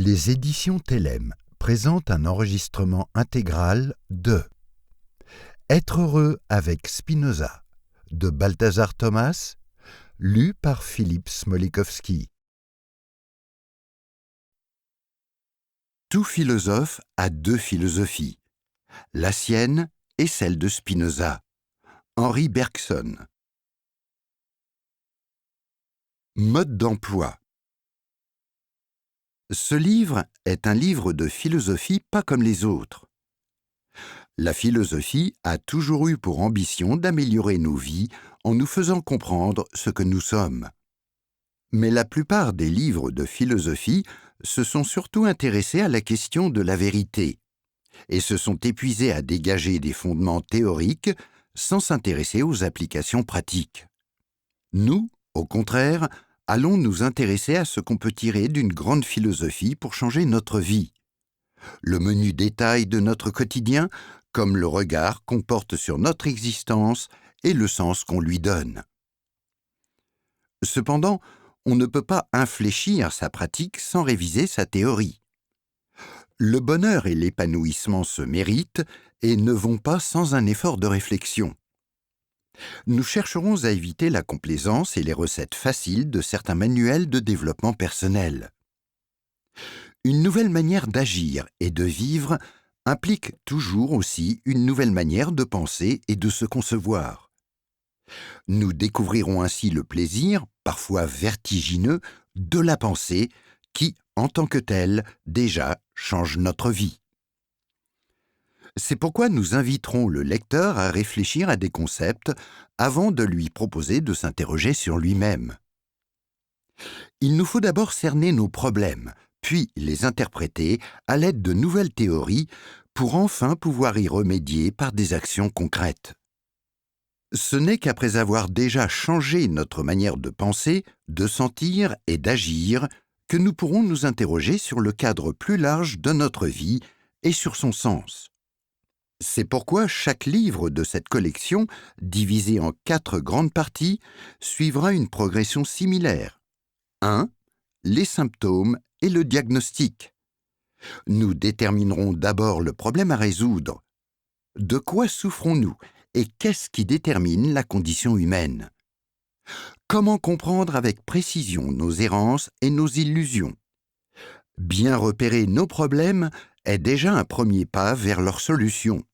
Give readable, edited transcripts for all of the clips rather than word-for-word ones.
Les éditions Télème présentent un enregistrement intégral de Être heureux avec Spinoza de Balthazar Thomas, lu par Philippe Smolikowski. Tout philosophe a deux philosophies, la sienne et celle de Spinoza. Henri Bergson. Mode d'emploi. Ce livre est un livre de philosophie pas comme les autres. La philosophie a toujours eu pour ambition d'améliorer nos vies en nous faisant comprendre ce que nous sommes. Mais la plupart des livres de philosophie se sont surtout intéressés à la question de la vérité et se sont épuisés à dégager des fondements théoriques sans s'intéresser aux applications pratiques. Nous, au contraire, allons nous intéresser à ce qu'on peut tirer d'une grande philosophie pour changer notre vie. Le menu détail de notre quotidien, comme le regard qu'on porte sur notre existence et le sens qu'on lui donne. Cependant, on ne peut pas infléchir sa pratique sans réviser sa théorie. Le bonheur et l'épanouissement se méritent et ne vont pas sans un effort de réflexion. Nous chercherons à éviter la complaisance et les recettes faciles de certains manuels de développement personnel. Une nouvelle manière d'agir et de vivre implique toujours aussi une nouvelle manière de penser et de se concevoir. Nous découvrirons ainsi le plaisir, parfois vertigineux, de la pensée qui, en tant que telle, déjà change notre vie. C'est pourquoi nous inviterons le lecteur à réfléchir à des concepts avant de lui proposer de s'interroger sur lui-même. Il nous faut d'abord cerner nos problèmes, puis les interpréter à l'aide de nouvelles théories pour enfin pouvoir y remédier par des actions concrètes. Ce n'est qu'après avoir déjà changé notre manière de penser, de sentir et d'agir que nous pourrons nous interroger sur le cadre plus large de notre vie et sur son sens. C'est pourquoi chaque livre de cette collection, divisé en 4 grandes parties, suivra une progression similaire. 1. Les symptômes et le diagnostic. Nous déterminerons d'abord le problème à résoudre. De quoi souffrons-nous et qu'est-ce qui détermine la condition humaine? Comment comprendre avec précision nos errances et nos illusions? Bien repérer nos problèmes est déjà un premier pas vers leur solution.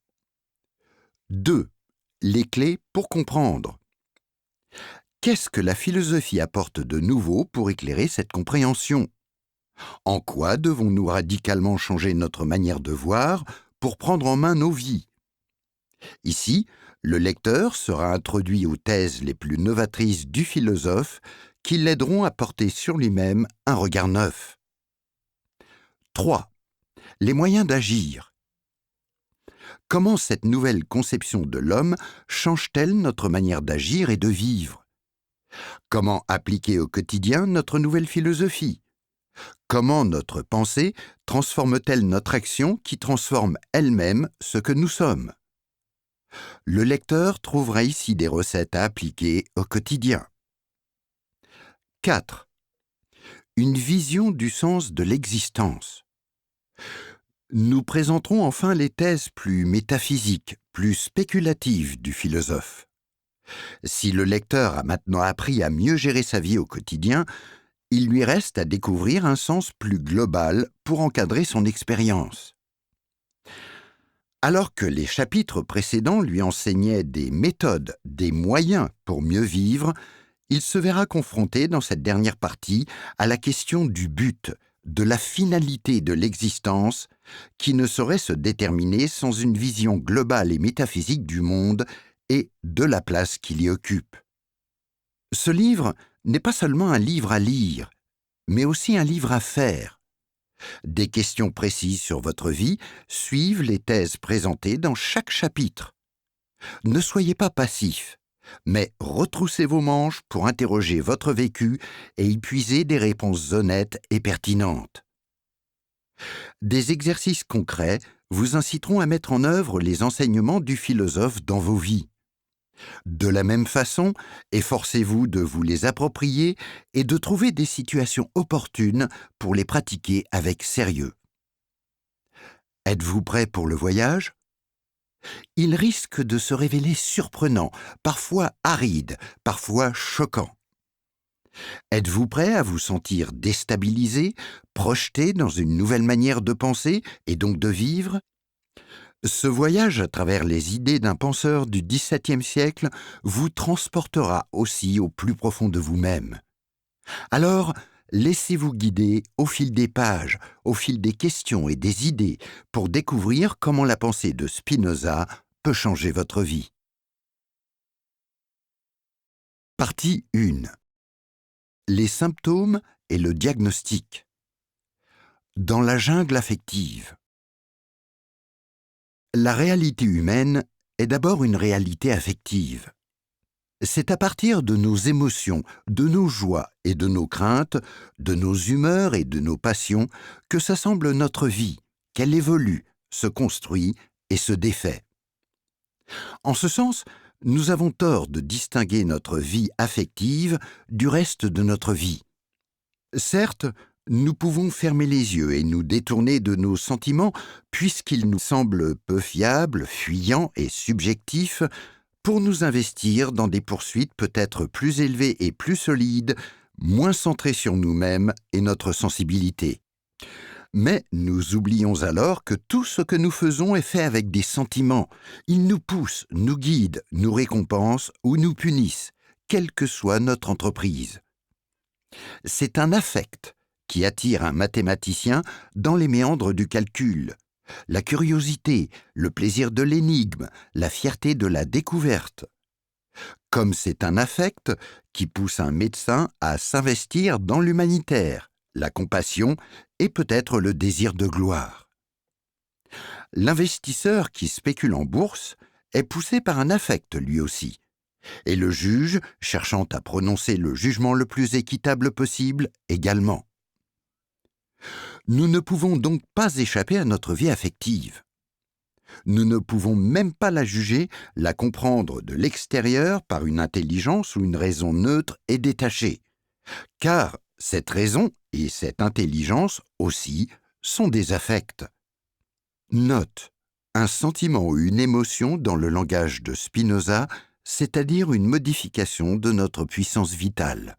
2. Les clés pour comprendre. Qu'est-ce que la philosophie apporte de nouveau pour éclairer cette compréhension? En quoi devons-nous radicalement changer notre manière de voir pour prendre en main nos vies? Ici, le lecteur sera introduit aux thèses les plus novatrices du philosophe qui l'aideront à porter sur lui-même un regard neuf. 3. Les moyens d'agir. Comment cette nouvelle conception de l'homme change-t-elle notre manière d'agir et de vivre? Comment appliquer au quotidien notre nouvelle philosophie? Comment notre pensée transforme-t-elle notre action qui transforme elle-même ce que nous sommes? Le lecteur trouvera ici des recettes à appliquer au quotidien. 4. Une vision du sens de l'existence. Nous présenterons enfin les thèses plus métaphysiques, plus spéculatives du philosophe. Si le lecteur a maintenant appris à mieux gérer sa vie au quotidien, il lui reste à découvrir un sens plus global pour encadrer son expérience. Alors que les chapitres précédents lui enseignaient des méthodes, des moyens pour mieux vivre, il se verra confronté dans cette dernière partie à la question du but, de la finalité de l'existence, qui ne saurait se déterminer sans une vision globale et métaphysique du monde et de la place qu'il y occupe. Ce livre n'est pas seulement un livre à lire, mais aussi un livre à faire. Des questions précises sur votre vie suivent les thèses présentées dans chaque chapitre. Ne soyez pas passif, mais retroussez vos manches pour interroger votre vécu et y puiser des réponses honnêtes et pertinentes. Des exercices concrets vous inciteront à mettre en œuvre les enseignements du philosophe dans vos vies. De la même façon, efforcez-vous de vous les approprier et de trouver des situations opportunes pour les pratiquer avec sérieux. Êtes-vous prêt pour le voyage? Il risque de se révéler surprenant, parfois aride, parfois choquant. Êtes-vous prêt à vous sentir déstabilisé, projeté dans une nouvelle manière de penser et donc de vivre? Ce voyage à travers les idées d'un penseur du XVIIe siècle vous transportera aussi au plus profond de vous-même. Alors, laissez-vous guider au fil des pages, au fil des questions et des idées pour découvrir comment la pensée de Spinoza peut changer votre vie. Partie 1. Les symptômes et le diagnostic. Dans la jungle affective. La réalité humaine est d'abord une réalité affective. C'est à partir de nos émotions, de nos joies et de nos craintes, de nos humeurs et de nos passions que s'assemble notre vie, qu'elle évolue, se construit et se défait. En ce sens, nous avons tort de distinguer notre vie affective du reste de notre vie. Certes, nous pouvons fermer les yeux et nous détourner de nos sentiments puisqu'ils nous semblent peu fiables, fuyants et subjectifs pour nous investir dans des poursuites peut-être plus élevées et plus solides, moins centrées sur nous-mêmes et notre sensibilité. Mais nous oublions alors que tout ce que nous faisons est fait avec des sentiments. Ils nous poussent, nous guident, nous récompensent ou nous punissent, quelle que soit notre entreprise. C'est un affect qui attire un mathématicien dans les méandres du calcul. La curiosité, le plaisir de l'énigme, la fierté de la découverte. Comme c'est un affect qui pousse un médecin à s'investir dans l'humanitaire, la compassion et peut-être le désir de gloire. L'investisseur qui spécule en bourse est poussé par un affect lui aussi, et le juge, cherchant à prononcer le jugement le plus équitable possible, également. Nous ne pouvons donc pas échapper à notre vie affective. Nous ne pouvons même pas la juger, la comprendre de l'extérieur par une intelligence ou une raison neutre et détachée, car cette raison et cette intelligence aussi sont des affects. Note, un sentiment ou une émotion dans le langage de Spinoza, c'est-à-dire une modification de notre puissance vitale.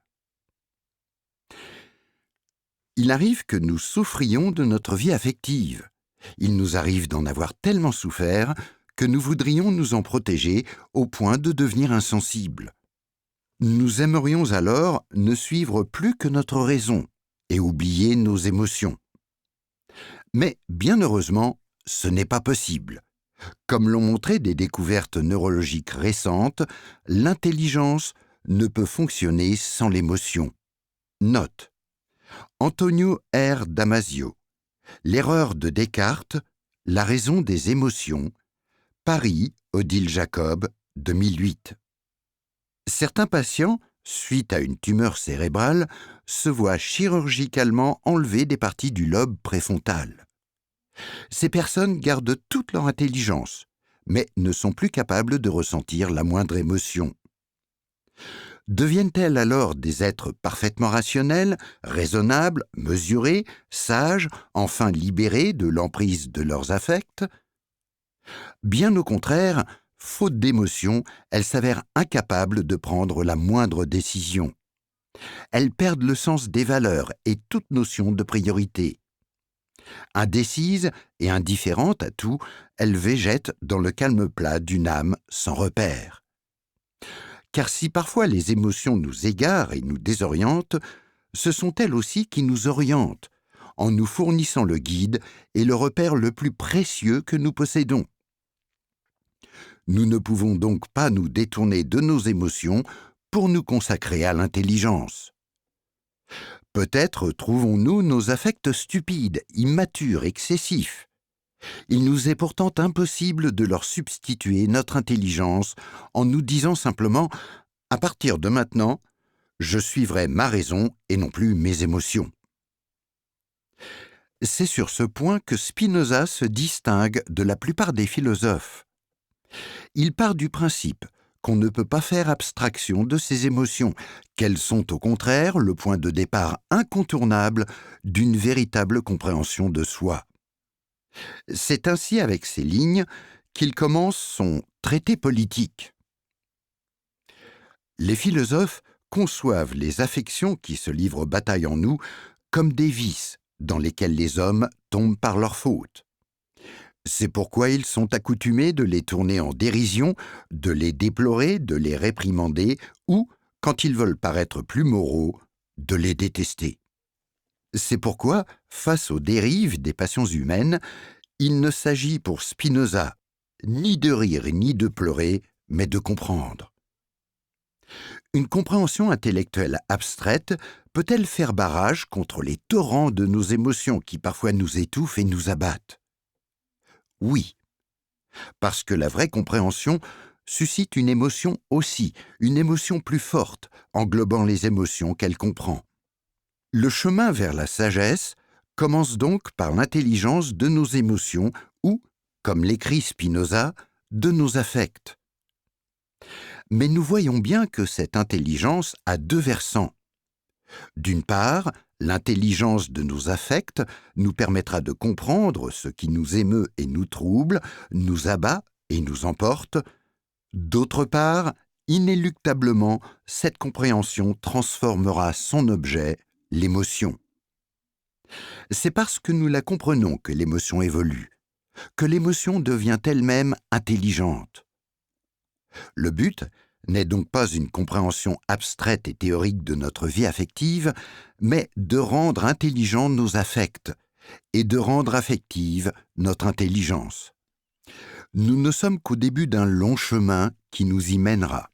Il arrive que nous souffrions de notre vie affective. Il nous arrive d'en avoir tellement souffert que nous voudrions nous en protéger au point de devenir insensibles. Nous aimerions alors ne suivre plus que notre raison et oublier nos émotions. Mais bien heureusement, ce n'est pas possible. Comme l'ont montré des découvertes neurologiques récentes, l'intelligence ne peut fonctionner sans l'émotion. Note. Antonio R. Damasio. L'erreur de Descartes, la raison des émotions. Paris, Odile Jacob, 2008. Certains patients, suite à une tumeur cérébrale, se voient chirurgicalement enlever des parties du lobe préfrontal. Ces personnes gardent toute leur intelligence, mais ne sont plus capables de ressentir la moindre émotion. Deviennent-elles alors des êtres parfaitement rationnels, raisonnables, mesurés, sages, enfin libérés de l'emprise de leurs affects? Bien au contraire, faute d'émotion, elles s'avèrent incapables de prendre la moindre décision. Elles perdent le sens des valeurs et toute notion de priorité. Indécises et indifférentes à tout, elles végètent dans le calme plat d'une âme sans repère. Car si parfois les émotions nous égarent et nous désorientent, ce sont elles aussi qui nous orientent, en nous fournissant le guide et le repère le plus précieux que nous possédons. Nous ne pouvons donc pas nous détourner de nos émotions pour nous consacrer à l'intelligence. Peut-être trouvons-nous nos affects stupides, immatures, excessifs. Il nous est pourtant impossible de leur substituer notre intelligence en nous disant simplement « à partir de maintenant, je suivrai ma raison et non plus mes émotions ». C'est sur ce point que Spinoza se distingue de la plupart des philosophes. Il part du principe qu'on ne peut pas faire abstraction de ces émotions, qu'elles sont au contraire le point de départ incontournable d'une véritable compréhension de soi. C'est ainsi avec ces lignes qu'il commence son traité politique. Les philosophes conçoivent les affections qui se livrent bataille en nous comme des vices dans lesquels les hommes tombent par leur faute. C'est pourquoi ils sont accoutumés de les tourner en dérision, de les déplorer, de les réprimander ou, quand ils veulent paraître plus moraux, de les détester. C'est pourquoi, face aux dérives des passions humaines, il ne s'agit pour Spinoza ni de rire ni de pleurer, mais de comprendre. Une compréhension intellectuelle abstraite peut-elle faire barrage contre les torrents de nos émotions qui parfois nous étouffent et nous abattent? Oui, parce que la vraie compréhension suscite une émotion aussi, une émotion plus forte, englobant les émotions qu'elle comprend. Le chemin vers la sagesse commence donc par l'intelligence de nos émotions ou, comme l'écrit Spinoza, de nos affects. Mais nous voyons bien que cette intelligence a deux versants. D'une part, l'intelligence de nos affects nous permettra de comprendre ce qui nous émeut et nous trouble, nous abat et nous emporte. D'autre part, inéluctablement, cette compréhension transformera son objet, l'émotion. C'est parce que nous la comprenons que l'émotion évolue, que l'émotion devient elle-même intelligente. Le but n'est donc pas une compréhension abstraite et théorique de notre vie affective, mais de rendre intelligents nos affects et de rendre affective notre intelligence. Nous ne sommes qu'au début d'un long chemin qui nous y mènera.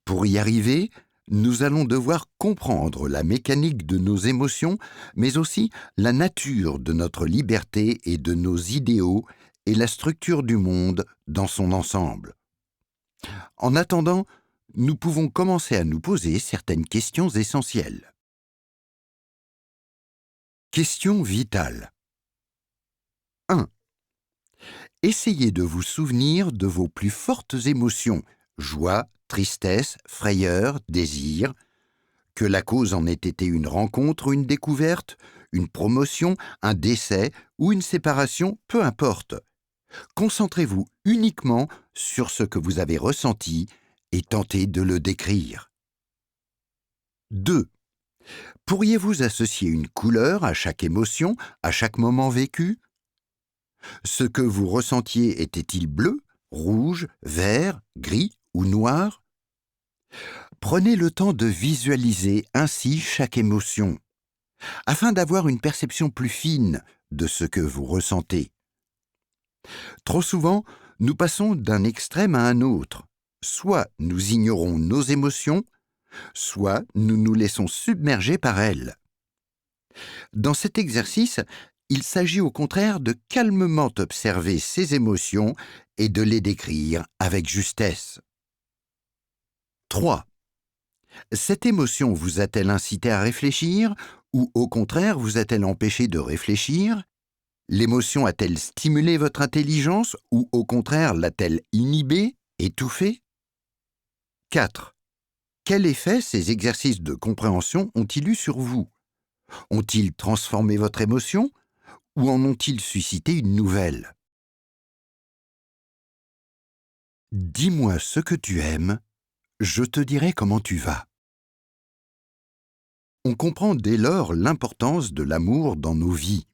Pour y arriver, nous allons devoir comprendre la mécanique de nos émotions, mais aussi la nature de notre liberté et de nos idéaux et la structure du monde dans son ensemble. En attendant, nous pouvons commencer à nous poser certaines questions essentielles. Question vitale. 1. Essayez de vous souvenir de vos plus fortes émotions, joie, tristesse, frayeur, désir, que la cause en ait été une rencontre ou une découverte, une promotion, un décès ou une séparation, peu importe. Concentrez-vous uniquement sur ce que vous avez ressenti et tentez de le décrire. 2. Pourriez-vous associer une couleur à chaque émotion, à chaque moment vécu? Ce que vous ressentiez était-il bleu, rouge, vert, gris ou noir? Prenez le temps de visualiser ainsi chaque émotion, afin d'avoir une perception plus fine de ce que vous ressentez. Trop souvent, nous passons d'un extrême à un autre. Soit nous ignorons nos émotions, soit nous nous laissons submerger par elles. Dans cet exercice, il s'agit au contraire de calmement observer ces émotions et de les décrire avec justesse. 3. Cette émotion vous a-t-elle incité à réfléchir ou au contraire vous a-t-elle empêché de réfléchir? L'émotion a-t-elle stimulé votre intelligence ou au contraire l'a-t-elle inhibée, étouffée? 4. Quel effet ces exercices de compréhension ont-ils eu sur vous? Ont-ils transformé votre émotion ou en ont-ils suscité une nouvelle? Dis-moi ce que tu aimes, je te dirai comment tu vas. On comprend dès lors l'importance de l'amour dans nos vies.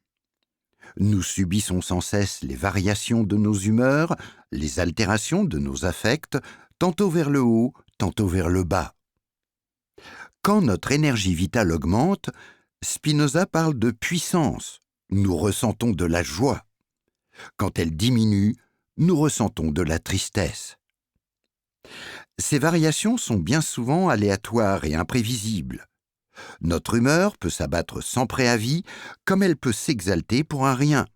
Nous subissons sans cesse les variations de nos humeurs, les altérations de nos affects, tantôt vers le haut, tantôt vers le bas. Quand notre énergie vitale augmente, Spinoza parle de puissance, nous ressentons de la joie. Quand elle diminue, nous ressentons de la tristesse. Ces variations sont bien souvent aléatoires et imprévisibles. Notre humeur peut s'abattre sans préavis, comme elle peut s'exalter pour un rien,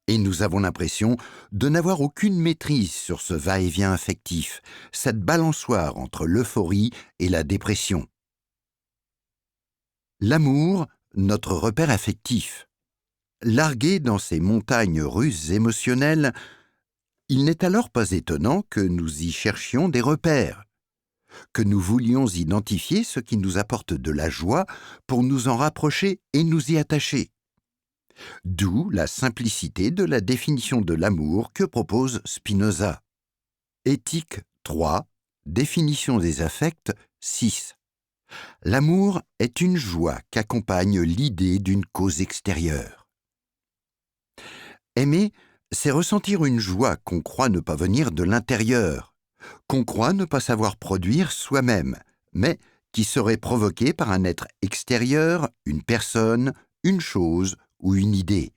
et nous avons l'impression de n'avoir aucune maîtrise sur ce va-et-vient affectif, cette balançoire entre l'euphorie et la dépression. L'amour, notre repère affectif. Largué dans ces montagnes russes émotionnelles, il n'est alors pas étonnant que nous y cherchions des repères. que nous voulions identifier ce qui nous apporte de la joie pour nous en rapprocher et nous y attacher. D'où la simplicité de la définition de l'amour que propose Spinoza. Éthique 3, définition des affects 6. L'amour est une joie qu'accompagne l'idée d'une cause extérieure. Aimer, c'est ressentir une joie qu'on croit ne pas venir de l'intérieur, qu'on croit ne pas savoir produire soi-même, mais qui serait provoquée par un être extérieur, une personne, une chose ou une idée.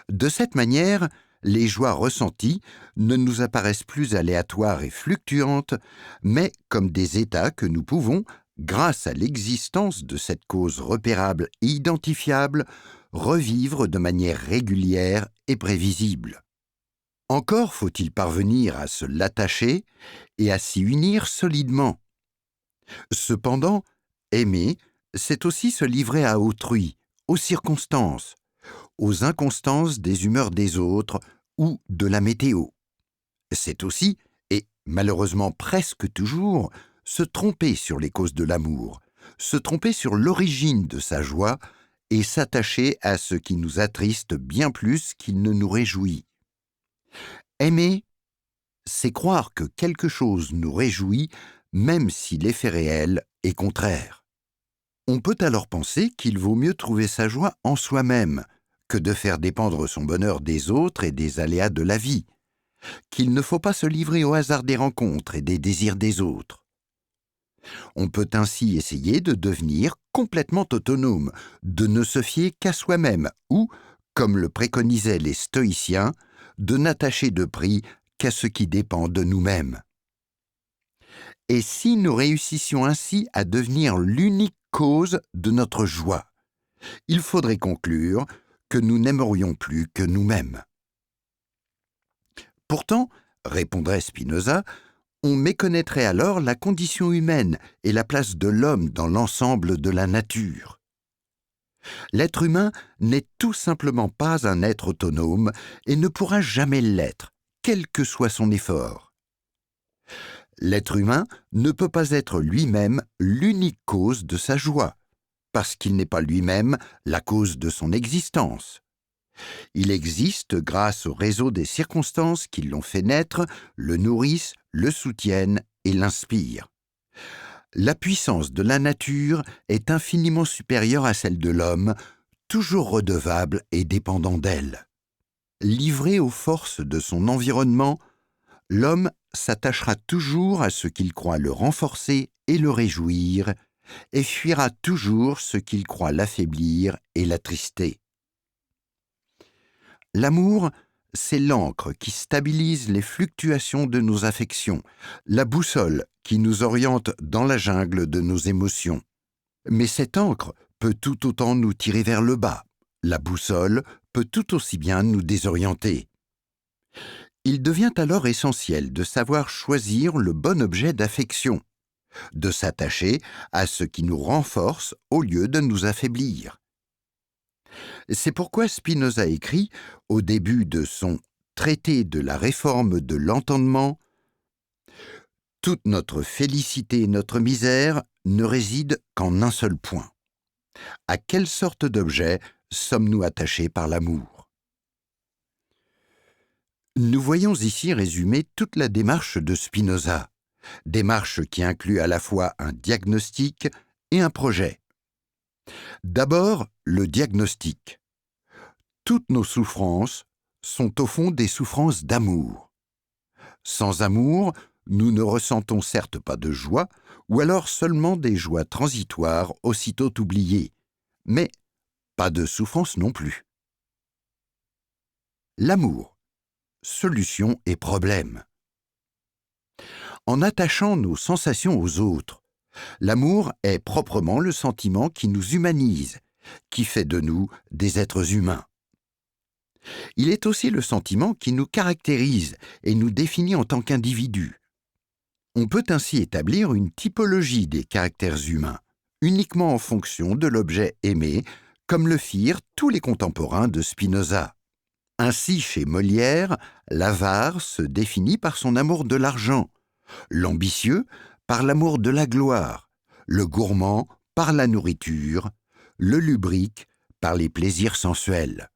De cette manière, les joies ressenties ne nous apparaissent plus aléatoires et fluctuantes, mais comme des états que nous pouvons, grâce à l'existence de cette cause repérable et identifiable, revivre de manière régulière et prévisible. Encore faut-il parvenir à se l'attacher et à s'y unir solidement. Cependant, aimer, c'est aussi se livrer à autrui, aux circonstances, aux inconstances des humeurs des autres ou de la météo. C'est aussi, et malheureusement presque toujours, se tromper sur les causes de l'amour, se tromper sur l'origine de sa joie et s'attacher à ce qui nous attriste bien plus qu'il ne nous réjouit. Aimer, c'est croire que quelque chose nous réjouit même si l'effet réel est contraire. On peut alors penser qu'il vaut mieux trouver sa joie en soi-même que de faire dépendre son bonheur des autres et des aléas de la vie, qu'il ne faut pas se livrer au hasard des rencontres et des désirs des autres. On peut ainsi essayer de devenir complètement autonome, de ne se fier qu'à soi-même ou, comme le préconisaient les stoïciens, de n'attacher de prix qu'à ce qui dépend de nous-mêmes. Et si nous réussissions ainsi à devenir l'unique cause de notre joie, il faudrait conclure que nous n'aimerions plus que nous-mêmes. Pourtant, répondrait Spinoza, on méconnaîtrait alors la condition humaine et la place de l'homme dans l'ensemble de la nature. L'être humain n'est tout simplement pas un être autonome et ne pourra jamais l'être, quel que soit son effort. L'être humain ne peut pas être lui-même l'unique cause de sa joie, parce qu'il n'est pas lui-même la cause de son existence. Il existe grâce au réseau des circonstances qui l'ont fait naître, le nourrissent, le soutiennent et l'inspirent. La puissance de la nature est infiniment supérieure à celle de l'homme, toujours redevable et dépendant d'elle. Livré aux forces de son environnement, l'homme s'attachera toujours à ce qu'il croit le renforcer et le réjouir, et fuira toujours ce qu'il croit l'affaiblir et l'attrister. L'amour, c'est l'ancre qui stabilise les fluctuations de nos affections, la boussole qui nous oriente dans la jungle de nos émotions. Mais cette ancre peut tout autant nous tirer vers le bas, la boussole peut tout aussi bien nous désorienter. Il devient alors essentiel de savoir choisir le bon objet d'affection, de s'attacher à ce qui nous renforce au lieu de nous affaiblir. C'est pourquoi Spinoza écrit, au début de son Traité de la réforme de l'entendement, « Toute notre félicité et notre misère ne résident qu'en un seul point. À quelle sorte d'objet sommes-nous attachés par l'amour ?» Nous voyons ici résumée toute la démarche de Spinoza, démarche qui inclut à la fois un diagnostic et un projet. D'abord, le diagnostic. Toutes nos souffrances sont au fond des souffrances d'amour. Sans amour, nous ne ressentons certes pas de joie, ou alors seulement des joies transitoires aussitôt oubliées, mais pas de souffrance non plus. L'amour, solution et problème. En attachant nos sensations aux autres, l'amour est proprement le sentiment qui nous humanise, qui fait de nous des êtres humains. Il est aussi le sentiment qui nous caractérise et nous définit en tant qu'individus. On peut ainsi établir une typologie des caractères humains, uniquement en fonction de l'objet aimé, comme le firent tous les contemporains de Spinoza. Ainsi, chez Molière, l'avare se définit par son amour de l'argent, l'ambitieux par l'amour de la gloire, le gourmand par la nourriture, le lubrique par les plaisirs sensuels.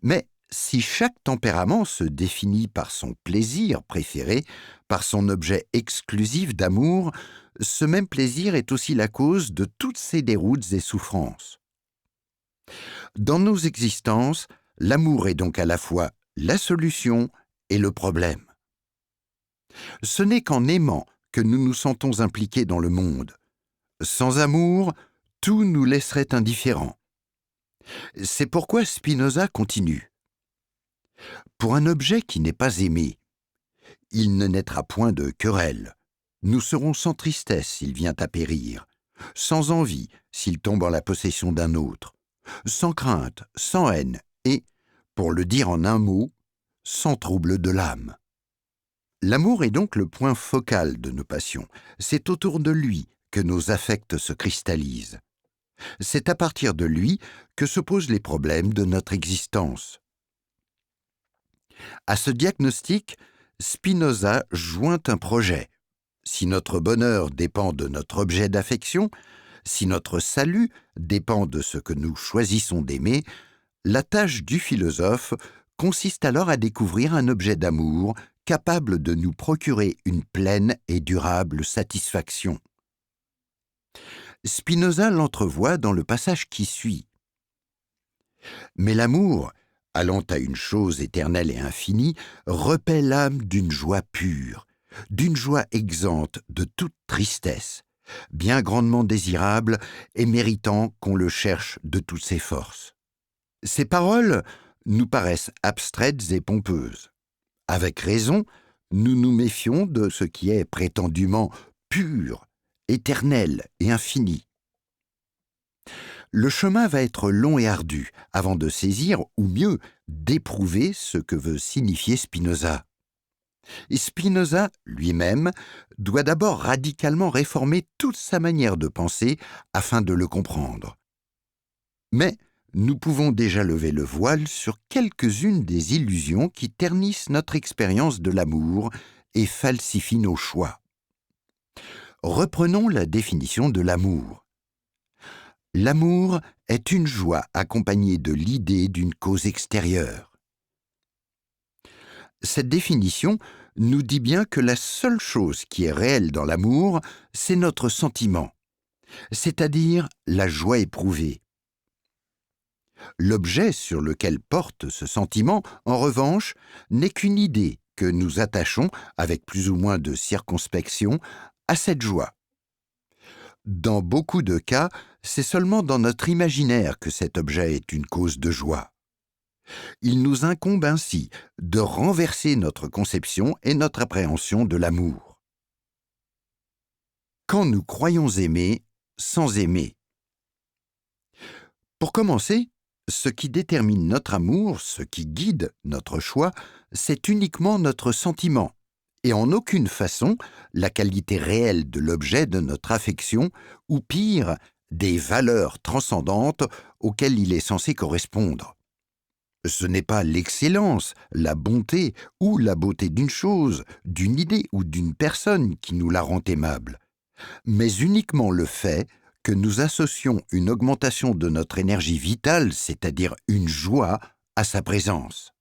Mais si chaque tempérament se définit par son plaisir préféré, par son objet exclusif d'amour, ce même plaisir est aussi la cause de toutes ces déroutes et souffrances. Dans nos existences, l'amour est donc à la fois la solution et le problème. Ce n'est qu'en aimant que nous nous sentons impliqués dans le monde. Sans amour, tout nous laisserait indifférents. C'est pourquoi Spinoza continue. Pour un objet qui n'est pas aimé, il ne naîtra point de querelle. Nous serons sans tristesse s'il vient à périr, sans envie s'il tombe en la possession d'un autre, sans crainte, sans haine et, pour le dire en un mot, sans trouble de l'âme. L'amour est donc le point focal de nos passions. C'est autour de lui que nos affects se cristallisent. C'est à partir de lui que se posent les problèmes de notre existence. À ce diagnostic, Spinoza joint un projet. Si notre bonheur dépend de notre objet d'affection, si notre salut dépend de ce que nous choisissons d'aimer, la tâche du philosophe consiste alors à découvrir un objet d'amour capable de nous procurer une pleine et durable satisfaction. Spinoza l'entrevoit dans le passage qui suit. Mais l'amour, allant à une chose éternelle et infinie, repaît l'âme d'une joie pure, d'une joie exempte de toute tristesse, bien grandement désirable et méritant qu'on le cherche de toutes ses forces. Ces paroles nous paraissent abstraites et pompeuses. Avec raison, nous nous méfions de ce qui est prétendument pur, éternel et infini. Le chemin va être long et ardu avant de saisir, ou mieux, d'éprouver ce que veut signifier Spinoza. Et Spinoza, lui-même, doit d'abord radicalement réformer toute sa manière de penser afin de le comprendre. Mais nous pouvons déjà lever le voile sur quelques-unes des illusions qui ternissent notre expérience de l'amour et falsifient nos choix. Reprenons la définition de l'amour. L'amour est une joie accompagnée de l'idée d'une cause extérieure. Cette définition nous dit bien que la seule chose qui est réelle dans l'amour, c'est notre sentiment, c'est-à-dire la joie éprouvée. L'objet sur lequel porte ce sentiment, en revanche, n'est qu'une idée que nous attachons, avec plus ou moins de circonspection, à cette joie. Dans beaucoup de cas, c'est seulement dans notre imaginaire que cet objet est une cause de joie. Il nous incombe ainsi de renverser notre conception et notre appréhension de l'amour. Quand nous croyons aimer sans aimer. Pour commencer, ce qui détermine notre amour, ce qui guide notre choix, c'est uniquement notre sentiment, et en aucune façon la qualité réelle de l'objet de notre affection, ou pire, des valeurs transcendantes auxquelles il est censé correspondre. Ce n'est pas l'excellence, la bonté ou la beauté d'une chose, d'une idée ou d'une personne qui nous la rend aimable, mais uniquement le fait que nous associons une augmentation de notre énergie vitale, c'est-à-dire une joie, à sa présence.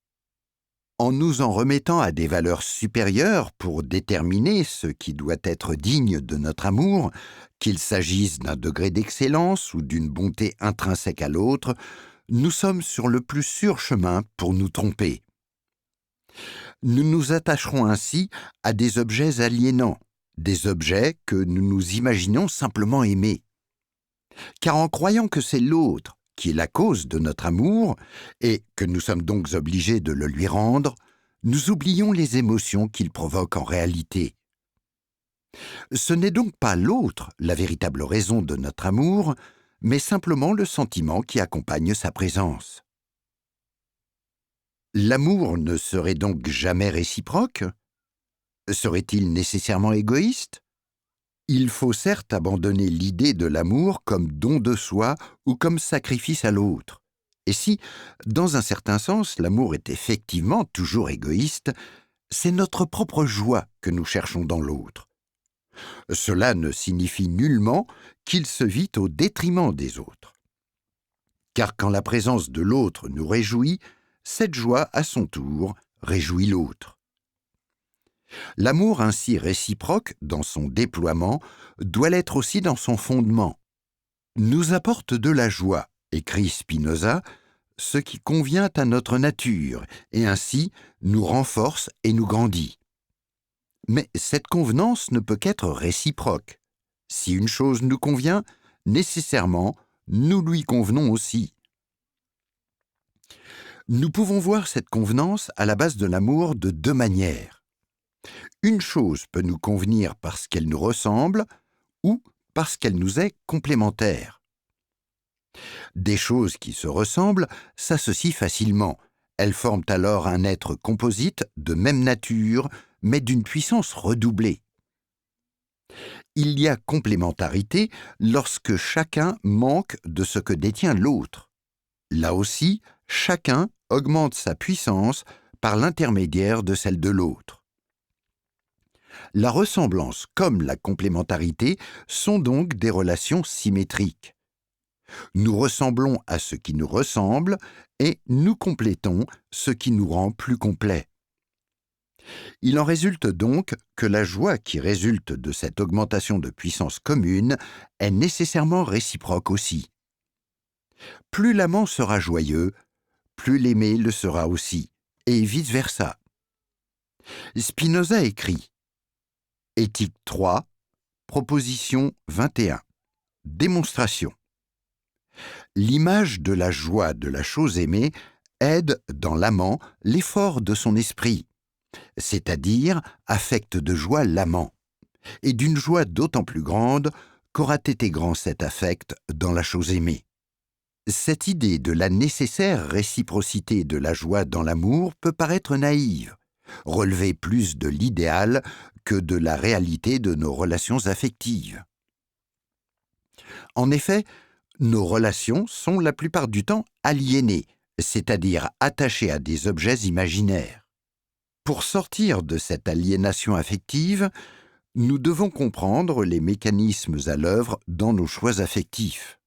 En nous en remettant à des valeurs supérieures pour déterminer ce qui doit être digne de notre amour, qu'il s'agisse d'un degré d'excellence ou d'une bonté intrinsèque à l'autre, nous sommes sur le plus sûr chemin pour nous tromper. Nous nous attacherons ainsi à des objets aliénants, des objets que nous nous imaginons simplement aimer. Car en croyant que c'est l'autre qui est la cause de notre amour, et que nous sommes donc obligés de le lui rendre, nous oublions les émotions qu'il provoque en réalité. Ce n'est donc pas l'autre la véritable raison de notre amour, mais simplement le sentiment qui accompagne sa présence. L'amour ne serait donc jamais réciproque? Serait-il nécessairement égoïste? Il faut certes abandonner l'idée de l'amour comme don de soi ou comme sacrifice à l'autre. Et si, dans un certain sens, l'amour est effectivement toujours égoïste, C'est notre propre joie que nous cherchons dans l'autre. Cela ne signifie nullement qu'il se vit au détriment des autres. Car quand la présence de l'autre nous réjouit, cette joie, à son tour, réjouit l'autre. L'amour ainsi réciproque dans son déploiement doit l'être aussi dans son fondement. Nous apporte de la joie, écrit Spinoza, ce qui convient à notre nature, et ainsi nous renforce et nous grandit. Mais cette convenance ne peut qu'être réciproque. Si une chose nous convient, nécessairement, nous lui convenons aussi. Nous pouvons voir cette convenance à la base de l'amour de deux manières. Une chose peut nous convenir parce qu'elle nous ressemble ou parce qu'elle nous est complémentaire. Des choses qui se ressemblent s'associent facilement. Elles forment alors un être composite de même nature, mais d'une puissance redoublée. Il y a complémentarité lorsque chacun manque de ce que détient l'autre. Là aussi, chacun augmente sa puissance par l'intermédiaire de celle de l'autre. La ressemblance comme la complémentarité sont donc des relations symétriques. Nous ressemblons à ce qui nous ressemble et nous complétons ce qui nous rend plus complets. Il en résulte donc que la joie qui résulte de cette augmentation de puissance commune est nécessairement réciproque aussi. Plus l'amant sera joyeux, plus l'aimé le sera aussi, et vice-versa. Spinoza écrit Éthique 3, proposition 21. Démonstration. L'image de la joie de la chose aimée aide dans l'amant l'effort de son esprit, c'est-à-dire affecte de joie l'amant, et d'une joie d'autant plus grande qu'aura été grand cet affect dans la chose aimée. Cette idée de la nécessaire réciprocité de la joie dans l'amour peut paraître naïve, relever plus de l'idéal que de la réalité de nos relations affectives. En effet, nos relations sont la plupart du temps aliénées, c'est-à-dire attachées à des objets imaginaires. Pour sortir de cette aliénation affective, nous devons comprendre les mécanismes à l'œuvre dans nos choix affectifs.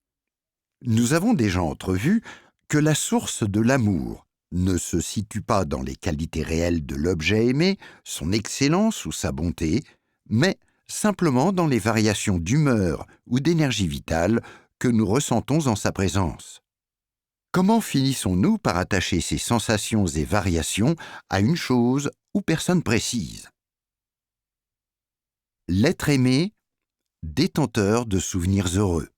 Nous avons déjà entrevu que la source de l'amour ne se situe pas dans les qualités réelles de l'objet aimé, son excellence ou sa bonté, mais simplement dans les variations d'humeur ou d'énergie vitale que nous ressentons en sa présence. Comment finissons-nous par attacher ces sensations et variations à une chose ou personne précise? L'être aimé, détenteur de souvenirs heureux.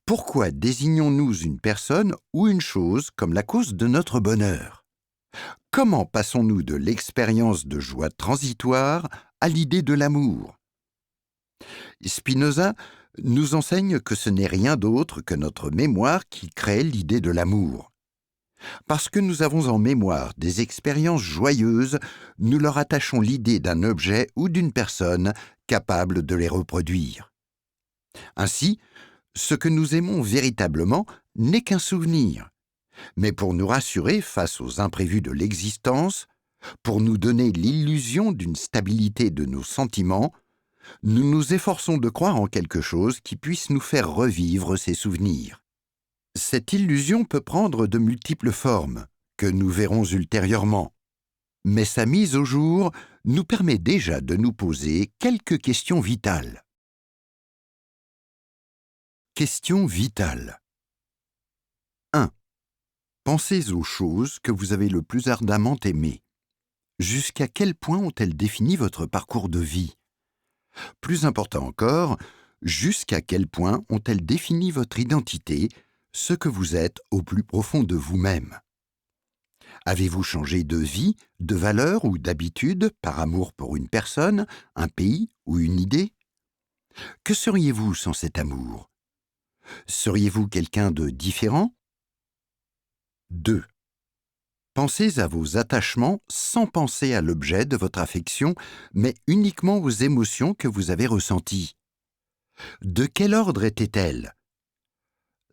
Pourquoi désignons-nous une personne ou une chose comme la cause de notre bonheur? Comment passons-nous de l'expérience de joie transitoire à l'idée de l'amour? Spinoza nous enseigne que ce n'est rien d'autre que notre mémoire qui crée l'idée de l'amour. Parce que nous avons en mémoire des expériences joyeuses, nous leur attachons l'idée d'un objet ou d'une personne capable de les reproduire. Ainsi, ce que nous aimons véritablement n'est qu'un souvenir, mais pour nous rassurer face aux imprévus de l'existence, pour nous donner l'illusion d'une stabilité de nos sentiments, nous nous efforçons de croire en quelque chose qui puisse nous faire revivre ces souvenirs. Cette illusion peut prendre de multiples formes, que nous verrons ultérieurement, mais sa mise au jour nous permet déjà de nous poser quelques questions vitales. Question vitale. 1. Pensez aux choses que vous avez le plus ardemment aimées. Jusqu'à quel point ont-elles défini votre parcours de vie? Plus important encore, jusqu'à quel point ont-elles défini votre identité, ce que vous êtes au plus profond de vous-même? Avez-vous changé de vie, de valeur ou d'habitude par amour pour une personne, un pays ou une idée? Que seriez-vous sans cet amour? Seriez-vous quelqu'un de différent? 2. Pensez à vos attachements sans penser à l'objet de votre affection, mais uniquement aux émotions que vous avez ressenties. De quel ordre étaient-elles?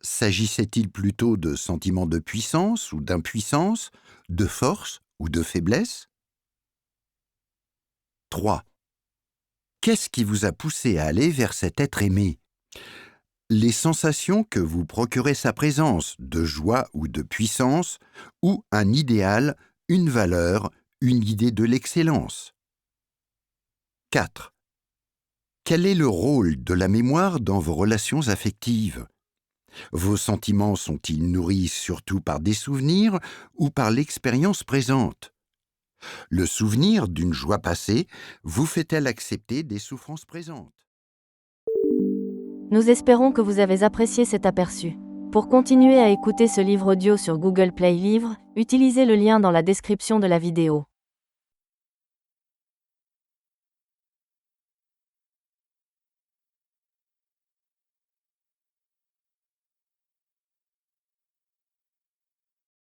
S'agissait-il plutôt de sentiments de puissance ou d'impuissance, de force ou de faiblesse? 3. Qu'est-ce qui vous a poussé à aller vers cet être aimé? Les sensations que vous procurait sa présence, de joie ou de puissance, ou un idéal, une valeur, une idée de l'excellence. 4. Quel est le rôle de la mémoire dans vos relations affectives? Vos sentiments sont-ils nourris surtout par des souvenirs ou par l'expérience présente? Le souvenir d'une joie passée vous fait-elle accepter des souffrances présentes? Nous espérons que vous avez apprécié cet aperçu. Pour continuer à écouter ce livre audio sur Google Play Livres, utilisez le lien dans la description de la vidéo.